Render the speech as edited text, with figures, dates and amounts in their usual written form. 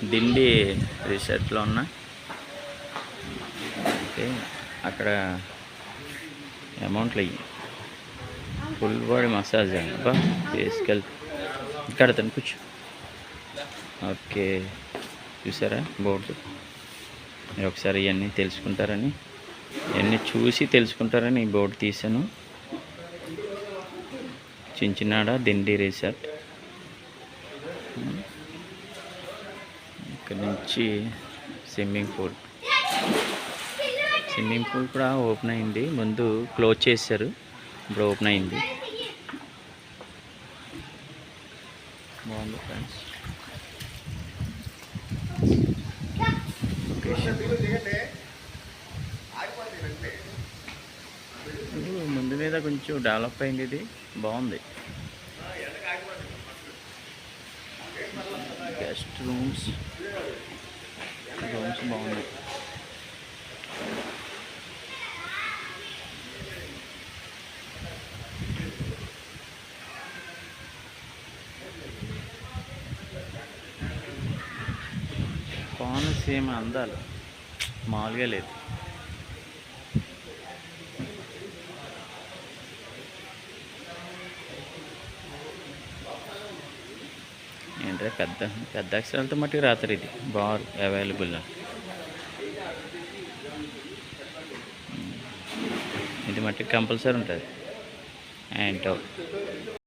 దిండి రిసార్ట్లో ఉన్న ఓకే. అక్కడ అమౌంట్లు అయ్యి ఫుల్ బాడీ మసాజ్ అబ్బా ఫేస్కెల్ ఇక్కడ కూర్చో. ఓకే, చూసారా బోర్డు? మీరు ఒకసారి ఇవన్నీ తెలుసుకుంటారని, ఇవన్నీ చూసి తెలుసుకుంటారని ఈ బోర్డు తీసాను. చించినాడ దిండి రిసార్ట్. ఇక్కడ నుంచి స్విమ్మింగ్ పూల్ కూడా ఓపెన్ అయింది. ముందు క్లోజ్ చేశారు, ఇప్పుడు ఓపెన్ అయింది. బాగుంది ఫ్రెండ్స్. ముందు మీద కొంచెం డెవలప్ అయింది, ఇది బాగుంది. గెస్ట్ రూమ్స్ బాగున్నాయి. కోనసీమ అందాలు మామూలుగా లేదు. ఏంటంటే పెద్ద అక్షరాలతో మట్టుకు రాత్రి ఇది బార్ అవైలబుల్. ఇది మట్టుకు కంపల్సరీ ఉంటుంది. ఏంటో